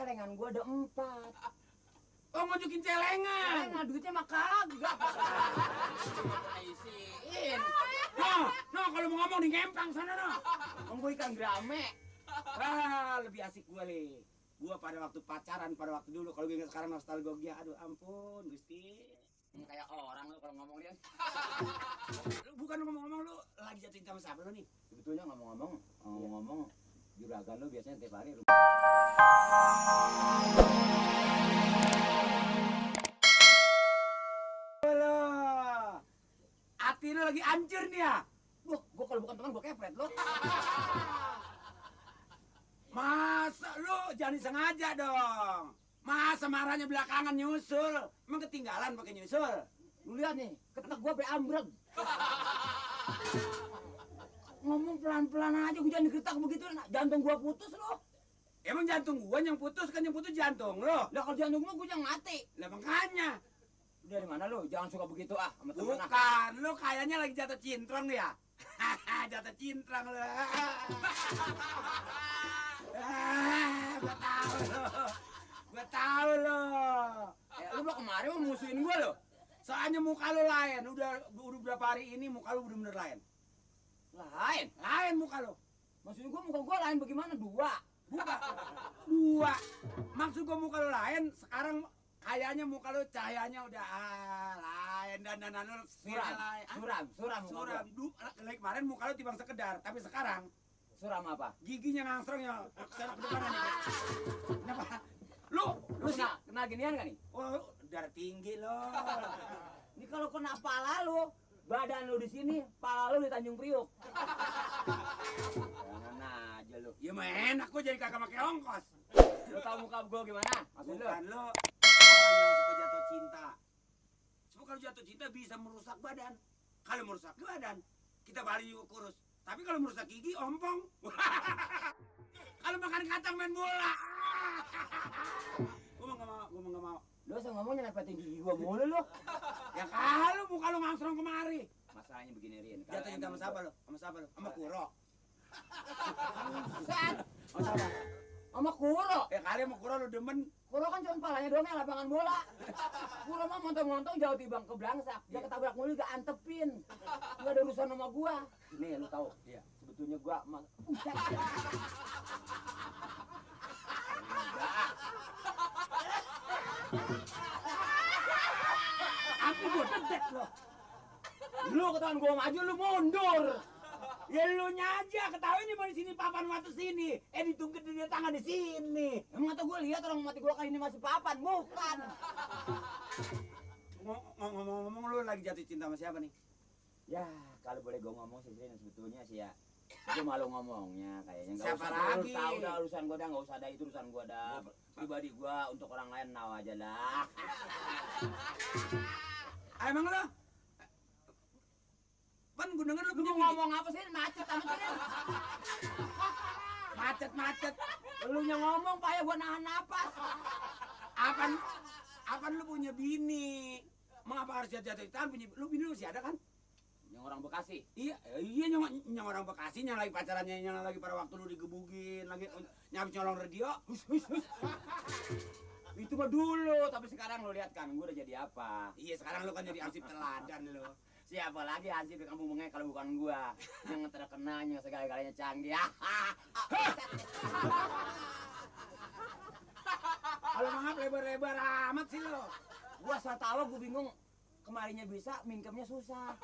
celengan gua ada 4. Oh, ngunjukin celengan. Celengan duitnya mah kagak. Isiin. No, kalau mau ngomong di ngempang sana no. Gua ikan grame. Lebih asik gua li. Gua pada waktu pacaran, pada waktu dulu. Kalau gue ingat sekarang nostalgia, aduh ampun, Gusti. Kayak orang lu kalau ngomong dia. Lu bukan ngomong-ngomong lu lagi jatuh cinta sama siapa lu nih? Sebetulnya ngomong-ngomong juragan lu biasanya tiap hari. Hati lu lagi hancur nih ya? Gua kalau bukan teman gua kepret lu. Masa lu jangan sengaja dong. Masa marahnya belakangan nyusul? Emang ketinggalan pakai nyusul? Lu lihat nih, ketek gua sampai ambrek. Ngomong pelan-pelan aja, gua jangan diketak begitu, jantung gua putus lu. Emang jantung gua yang putus kan, yang putus jantung lo. Lah kalau jantung gua yang mati. Lah makanya. Lu dari mana lu? Jangan suka begitu sama temen. Bukan, lu kayaknya lagi jatuh cintrong ya. Jatuh cintrong lu. Gua tahu lo. Lu kemarin mau musuhin gua lo. Soalnya muka lu lain, udah berapa hari ini muka lu bener-bener lain. Lain muka lu. Maksud gua muka gua lain bagaimana? Dua. Maksud gua muka lu lain, sekarang kayaknya muka lu cahayanya udah lain dan lu suram. Kemarin muka lu timbang sekedar, tapi sekarang suram apa? giginya ngangsrong ya kesana ke depan nih. Kenapa? Lu kena ginian gak nih? Oh, darah tinggi lo. Ini kalau kena pala lu, badan lu di sini, pala lu di Tanjung Priuk. Jangan aja lu. Ya mah enak gua jadi kagak pakai ongkos. Lu tahu muka gua gimana? Maksud Bukan lu? lo orang yang suka jatuh cinta. Sebab kalau jatuh cinta bisa merusak badan. Kalau merusak badan, kita balik juga kurus. Tapi kalau merusak gigi, ompong. Kalau makan kacang main bola. Gua mah nggak mau. Lu usah ngomongnya nepetin gigi gua mulu lu. Ya kalau muka lu ngangsrong kemari. Masalahnya begini Rin. Jatuh cinta sama siapa lu? Sama Kuro. Set. Sama Kuro. Ya kali sama Kuro lu demen. Kuro kan cuma palanya doang yang lapangan bola. Kuro mah montong-montong jauh tibang ke belangsak. Dia ketabrak mulu gak antepin. Gak ada urusan sama gua. Nih lu tahu. Iya. Sebetulnya gua Aku gua dedek lo. lu ketahuan gua maju lu mundur. Ya lu aja ketahuin nih mau di sini papan matu sini. Ditunggu dia tangan di sini. Emang atau gua lihat orang mati gua kali ini masih papan, bukan. Ngomong-ngomong lu lagi jatuh cinta sama siapa nih? Ya, kalau boleh gua ngomong sih sebetulnya sih ya. Gua malu ngomongnya kayaknya. Siapa lagi? Tahu dah urusan gua dah, enggak usah ada itu urusan gua dah. Pribadi gua untuk orang lain naw aja dah. Emang lo? Pan gue denger lu Lu mau ngomong apa sih? Macet amat sih. macet. Lu yang ngomong payah gua nahan napas. Apaan lu punya bini? Mengapa harus jatuh cinta? Lu bini lu masih ada kan? Yang orang Bekasi. Iya yang orang Bekasi yang lagi pacarannya, yang lagi pada waktu lu digebugin, lagi nyabis nyolong radio. Itu mah dulu, tapi sekarang lu lihat kan gua udah jadi apa. Iya sekarang lu kan jadi ansip teladan lu. Siapa lagi ansip di kampung Bengek kalau bukan gua yang terkenanya segala-galanya canggih. Kalau maaf lebar-lebar amat sih lo. Gua asal tahu gua bingung kemarinya bisa, mingkemnya susah.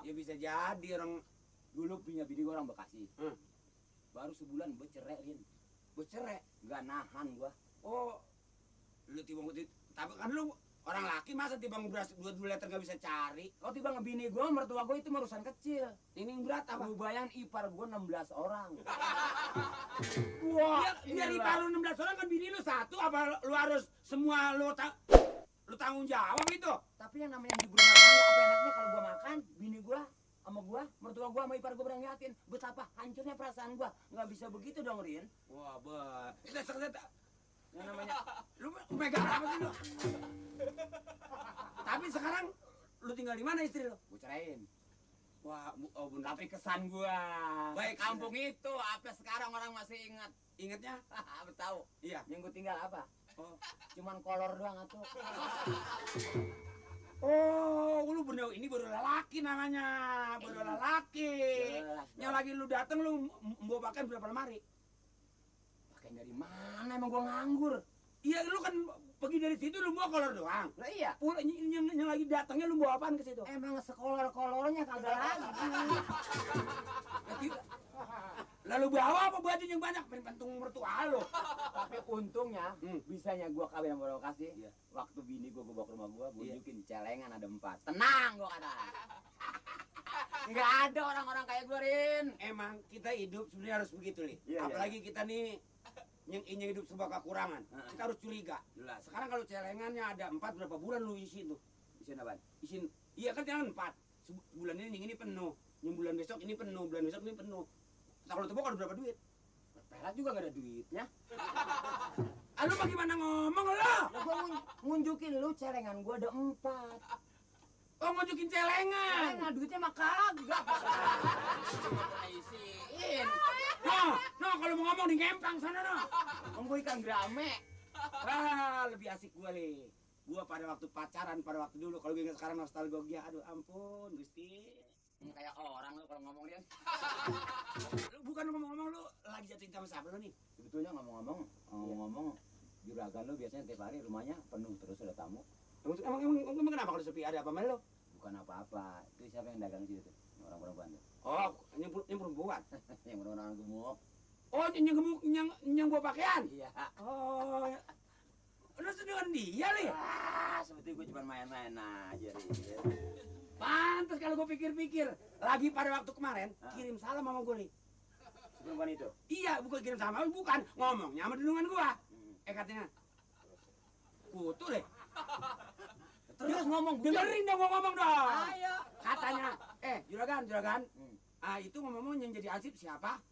Ya bisa jadi orang Dulu punya bini gua orang Bekasi. Baru sebulan gua cerai, Rin. Gua cerai. Nggak nahan gua. Oh, lu timbang tapi kan lu orang laki masa timbang beras 2 liter gak bisa cari? Kalau tiba ngebini gua, mertua gua itu urusan kecil. Ini yang berat apa? Lu bayang ipar gua 16 orang. Wah, biar ipar lu 16 orang kan bini lu 1, apa lu harus semua lu tanggung jawab itu? Tapi yang namanya di rumah tangga apa enaknya kalau gua makan, bini gua sama gua, mertua gua sama ipar gua ngeliatin betapa hancurnya perasaan gua. Nggak bisa begitu dong, Rin. Wah, kita Yang namanya lu megang apa sih lu? Tapi sekarang lu tinggal di mana istri lu? gua ceraiin. Wah, oh bener. Tapi kesan gua Baik kampung itu, apa sekarang orang masih ingat? Ingatnya? Apa tahu? Iya. Yang gue tinggal apa? Oh. Cuman kolor doang atuh. Oh, lu bener ini baru lelaki namanya. Baru lelaki. Yang lagi lu dateng lu bawa pakaian berapa lemari? Pakaian dari mana? Emang gua nganggur. Iya, lu kan pergi dari situ lu bawa kolor doang. Lah iya. Yang lagi datangnya lu bawa apaan ke situ? Emang sekolor-kolornya kagak lagi. Lalu bawa apa baju yang banyak? Pentung mertua lo. Tapi untungnya bisanya gua kawin sama orang kasih. Iya. Waktu bini gua bawa ke rumah gua Iya. tunjukin celengan ada 4. Tenang gua kata. Enggak ada orang-orang kayak gua, Rin. Emang kita hidup sebenarnya harus begitu, Li. Iya, Apalagi kita nih yang hidup serba kekurangan. Kita harus curiga. Jelas. Sekarang kalau celengannya ada 4, berapa bulan lu isi tuh? Isiin apaan? Isin, iya kan celengan 4. Bulan ini yang ini penuh. Yang bulan besok ini penuh, bulan besok ini penuh. Nah, kalau tebak ada berapa duit? Perak juga gak ada duitnya. Ah, lu bagaimana ngomong lo? Lah gua ngunjukin lu celengan gua ada 4. Oh, ngunjukin celengan. Celengan duitnya mah kagak. Isiin. No, kalau mau ngomong di ngempang sana no. Gua ikan grame. Wah, lebih asik gua li. Gua pada waktu pacaran, pada waktu dulu. Kalau gue ingat sekarang nostalgia, aduh ampun, Gusti. Kayak orang lu kalau ngomong dia. Lu bukan ngomong-ngomong lu lagi jatuh cinta sama siapa lu nih? Sebetulnya ngomong-ngomong juragan lu biasanya tiap hari rumahnya penuh terus ada tamu. Terus emang kenapa kalau sepi ada apa sama lu? Bukan apa-apa. Itu siapa yang dagang situ tuh? Orang perempuan tuh. Oh, yang perempuan. Yang orang gemuk. Oh, yang gua pakaian. Iya. Oh. Lu dengan dia li? Sebetulnya gue cuma main-main aja nih. Pantes kalau gue pikir-pikir, lagi pada waktu kemarin kirim salam sama gue li. Perempuan itu. Iya, bukan kirim salam, bukan ngomongnya sama dulungan gua. Katanya, kutu deh. Terus ngomong, dengerin dong gua ngomong dong. Ayo. Katanya, juragan, itu ngomong yang jadi ansip siapa?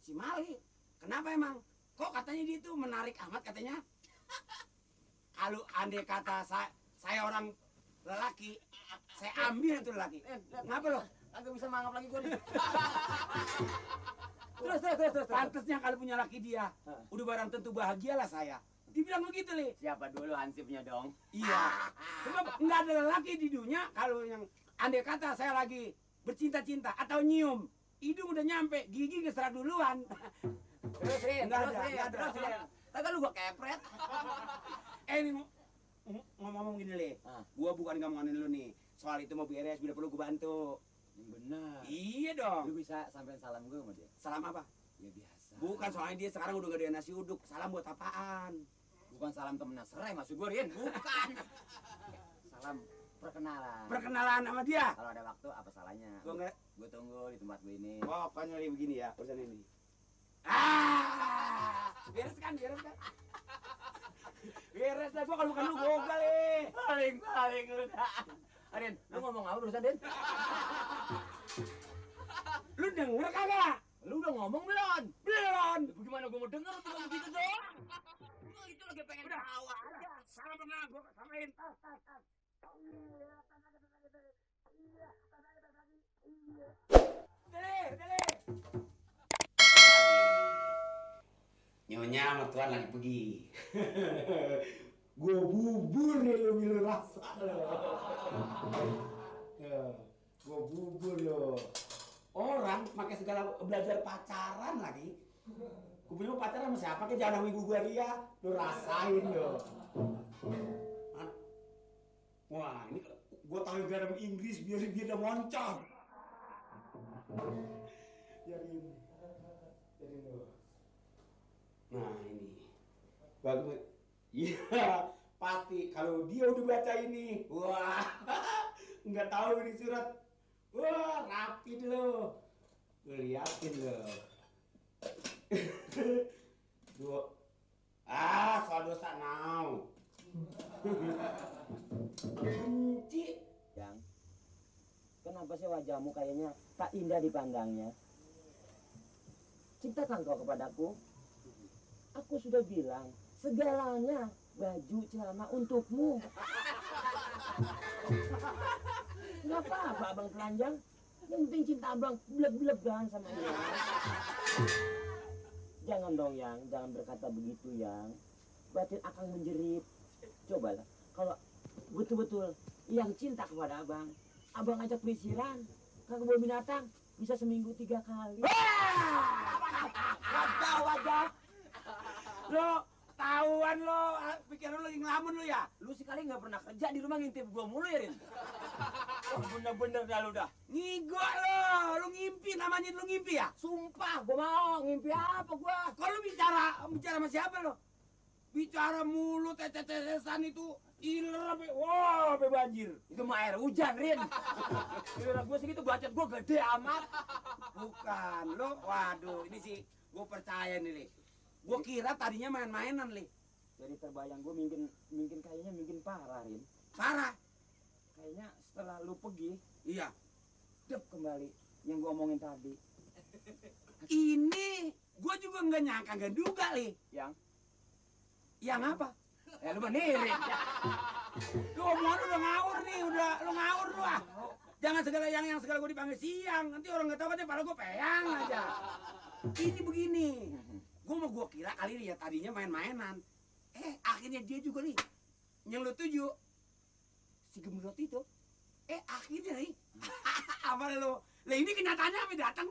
Si Mali. Kenapa emang? Kok katanya dia itu menarik amat katanya? Kalau andai kata saya orang lelaki, saya ambil itu lelaki. Ngapa lo? Agak bisa mangap lagi gue nih. Terus. Pantasnya kalau punya laki dia, udah barang tentu bahagialah saya. Dibilang begitu, Li. Siapa dulu hansipnya dong? Iya. Sebab nggak ada lelaki di dunia kalau yang andai kata saya lagi bercinta-cinta atau nyium, hidung udah nyampe, gigi keserak duluan. Terus, Rin. Nggak ada. Kagak lu gua kepret. Ini ngomong gini, Le. Gua bukan ngomongin lu nih. Soal itu mau beres, bila perlu gua bantu. Benar. Iya dong. Lu bisa sampein salam gue sama dia. Salam apa? Ya biasa. Bukan, soalnya dia sekarang udah gak ada nasi uduk. Salam buat apaan? Bukan salam temen serai maksud gue, Rin. Bukan. Salam perkenalan. Perkenalan sama dia. Kalau ada waktu apa salahnya? Gue tunggu di tempat gue ini. Pokoknya Li begini ya, urusan ini. Beres kan? Beres lah, gua kalau bukan lu gogal, Le. Paling lu dah. Rin, lu ngomong apa barusan, Din? Lu denger kagak? Lu udah ngomong belum? Belum. Bagaimana gua mau denger cuma begitu doang? Lu itu lagi pengen tawa aja. Salam perkenalan, gua samain. Udah. Nyonya sama Tuan lagi pergi. Gua bubur nih lu bilang rasa lo. Gua bubur lo. Orang pakai segala belajar pacaran lagi. Gua punya pacaran sama siapa ke jangan sama ibu gua dia. Lu rasain lo. Wah, ini gua tahu garam Inggris biar dia moncong. Jadi lo. Nah ini bagus. Iya pasti kalau dia udah baca ini, wah nggak tahu ini surat, wah rapi lo, liatin lo. Soal dosa now. Benci. Yang, kenapa sih wajahmu kayaknya tak indah dipandangnya? Cintakan kau kepadaku. Aku sudah bilang, segalanya baju celana untukmu. Nggak apa-apa abang telanjang. Yang penting cinta abang beleb-beleban sama dia. Jangan dong yang, jangan berkata begitu yang. Batin akang menjerit. Cobalah, kalau betul-betul yang cinta kepada abang, abang ajak pelisiran ke kebun binatang, bisa seminggu 3 kali. Wajah. Lo ketahuan lo, pikiran lo lagi ngelamun lo ya? Lu sekali nggak pernah kerja di rumah ngintip gua mulu ya, Rin? Oh, bener-bener dah lo dah. Ngigo lo, lo ngimpi namanya lo ngimpi ya? Sumpah, gua mau ngimpi apa gua? Kalau lo bicara sama siapa lo? Bicara mulu tetesan itu iler sampai banjir. Itu mah air hujan, Rin. Giliran gua segitu bacot gua gede amat. Bukan lo, waduh ini sih gue percaya nih li. Gue kira tadinya main-mainan li. Jadi terbayang gua mungkin kayaknya mungkin parah, Rin. Parah. Kayaknya setelah lu pergi, Iya. dep kembali yang gua omongin tadi. Ini gue juga nggak nyangka nggak duga li. Yang apa? Lu menirik. Lu omongan udah ngawur nih, lu ngawur lu ah. Jangan segala yang segala gue dipanggil siang. Nanti orang nggak tahu katanya pala gue peyang aja. Ini begini. Gue kira kali ini ya tadinya main-mainan. Akhirnya dia juga nih. Yang lu tuju. Si Gemrot itu. Akhirnya nih. Apa lu? Lah ini kenyataannya sampai datang.